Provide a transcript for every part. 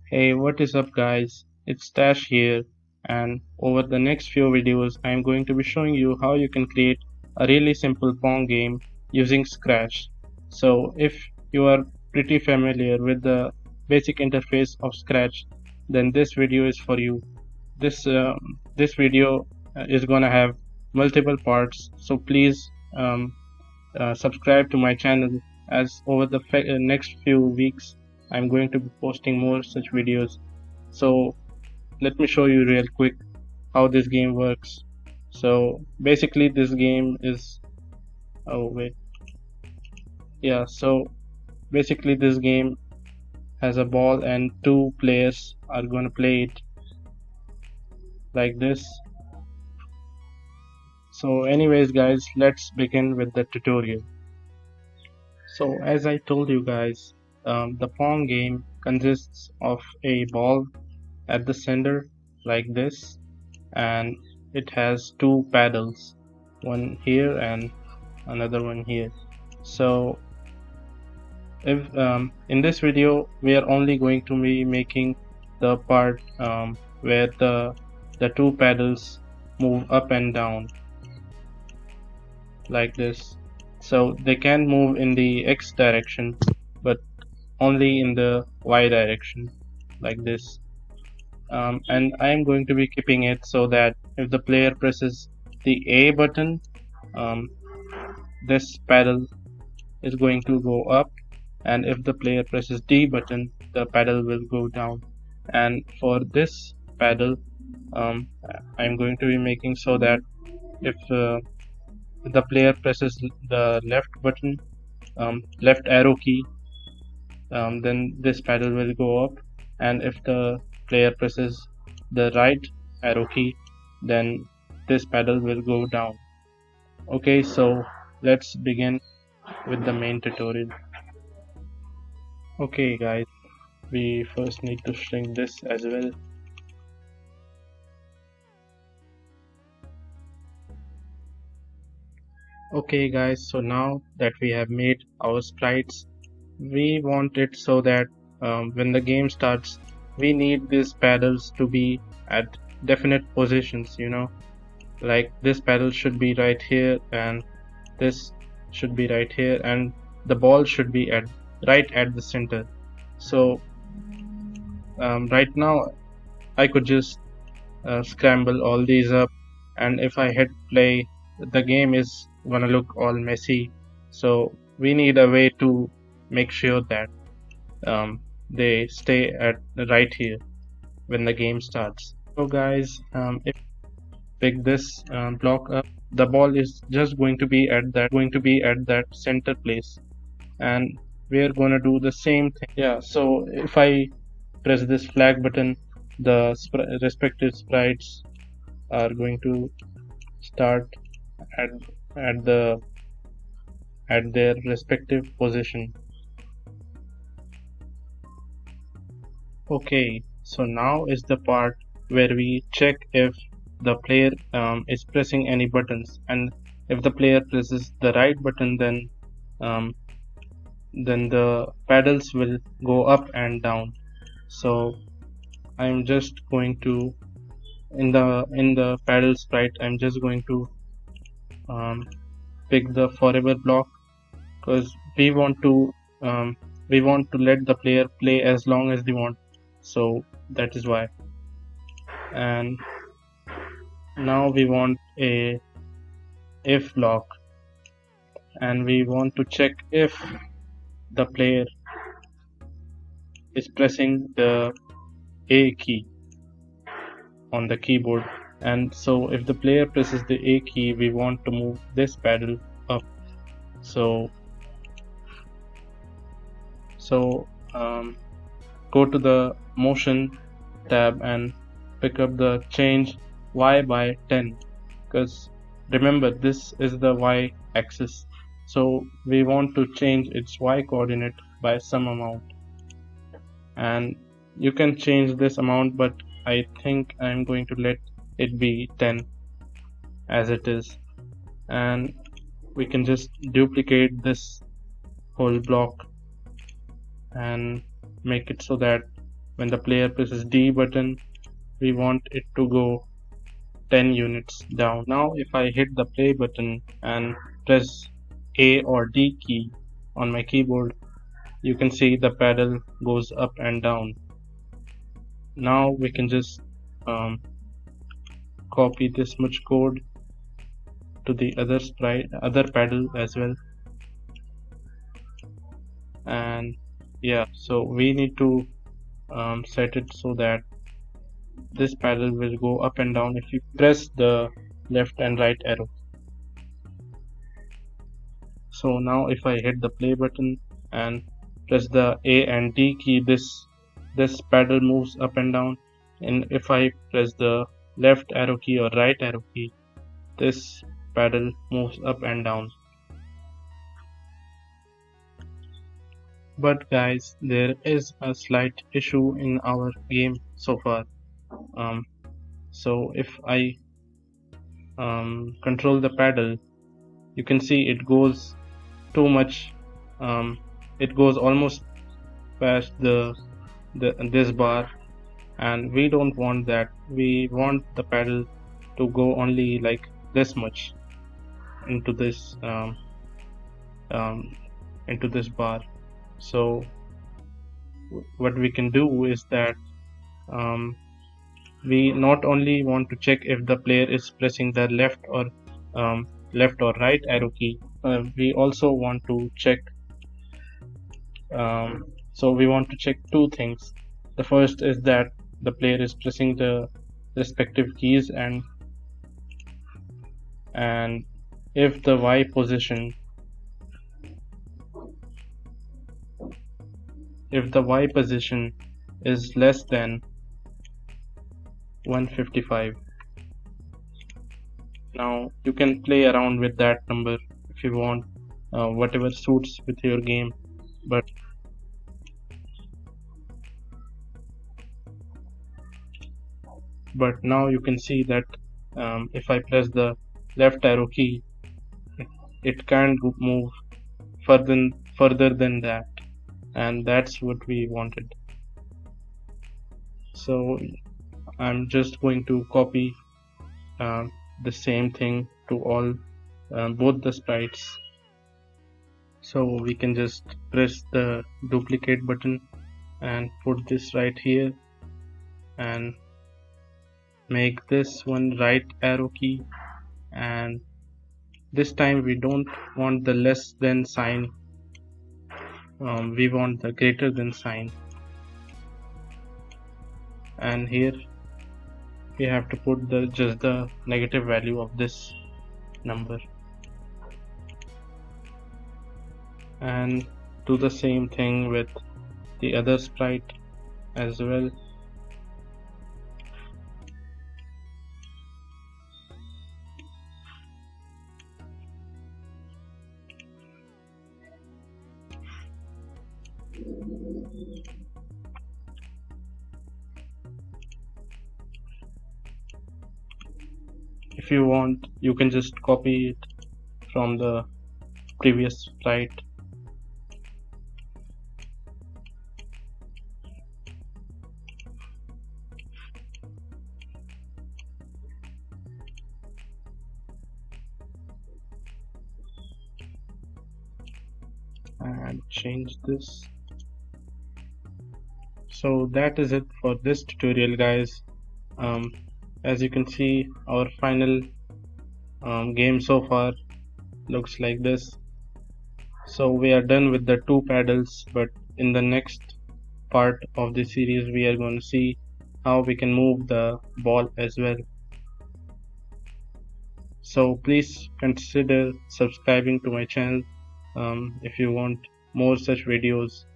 Hey, what is up guys? It's Tash here, and over the next few videos I'm going to be showing you how you can create a really simple Pong game using Scratch. So if you are pretty familiar with the basic interface of Scratch, then this video is for you. This video is gonna have multiple parts, so please subscribe to my channel as over the next few weeks I'm going to be posting more such videos. So let me show you real quick how this game works. So basically this game is oh wait yeah so basically this game has a ball and two players are going to play it like this. So anyways guys, let's begin with the tutorial. So as I told you guys, the Pong game consists of a ball at the center like this, and it has two paddles, one here and another one here. So if in this video we are only going to be making the part where the two paddles move up and down like this. So they can move in the X direction but only in the Y direction like this. And I am going to be keeping it so that if the player presses the A button, um, this paddle is going to go up, and if the player presses D button, the paddle will go down. And for this paddle, I'm going to be making so that if the player presses the left button, left arrow key, then this paddle will go up, and if the player presses the right arrow key, then this paddle will go down. Okay, so let's begin with the main tutorial. Okay guys, we first need to shrink this as well. Okay guys, so now that we have made our sprites, we want it so that when the game starts, we need these paddles to be at definite positions, like this paddle should be right here, and this should be right here, and the ball should be right at the center. So right now I could just scramble all these up, and if I hit play, the game is gonna look all messy. So we need a way to make sure that they stay at right here when the game starts. So guys, if pick this block up, the ball is just going to be at that center place, and we're gonna do the same thing. Yeah, so if I press this flag button, the respective sprites are going to start at at the at their respective position. Okay, so now is the part where we check if the player is pressing any buttons, and if the player presses the right button, um, then the paddles will go up and down. So I'm just going to in the paddle sprite, I'm just going to pick the forever block, because we want to let the player play as long as they want, so that is why. And now we want a if block, and we want to check if the player is pressing the A key on the keyboard. And so if the player presses the A key, we want to move this paddle up. So go to the motion tab and pick up the change Y by 10, because remember this is the Y axis, so we want to change its Y coordinate by some amount, and you can change this amount, but I think I'm going to let it be 10 as it is. And we can just duplicate this whole block and make it so that when the player presses D button, we want it to go 10 units down. Now if I hit the play button and press A or D key on my keyboard, you can see the paddle goes up and down. Now we can just um, copy this much code to the other paddle as well. And yeah, so we need to set it so that this paddle will go up and down if you press the left and right arrow. So now if I hit the play button and press the A and D key, this paddle moves up and down, and if I press the left arrow key or right arrow key, this paddle moves up and down. But guys, there is a slight issue in our game so far. So if I control the paddle, you can see it goes too much. It goes almost past this bar, and we don't want that. We want the paddle to go only like this much into this bar. So what we can do is that we not only want to check if the player is pressing the left or right arrow key, we also want to check so we want to check two things. The first is that the player is pressing the respective keys, and if the Y position is less than 155. Now you can play around with that number if you want, whatever suits with your game, but now you can see that if I press the left arrow key, it can't move further than that, and that's what we wanted. So I'm just going to copy the same thing to all both the sprites. So we can just press the duplicate button and put this right here, and make this one right arrow key, and this time we don't want the less than sign, we want the greater than sign, and here we have to put just the negative value of this number, and do the same thing with the other sprite as well. If you want, you can just copy it from the previous sprite. And change this. So that is it for this tutorial, guys. As you can see, our final game so far looks like this. So we are done with the two paddles, but in the next part of the series we are going to see how we can move the ball as well. So please consider subscribing to my channel if you want more such videos,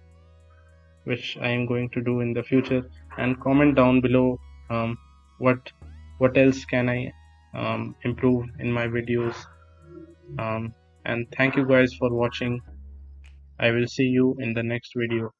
which I am going to do in the future, and comment down below what else can I improve in my videos, and thank you guys for watching. I will see you in the next video.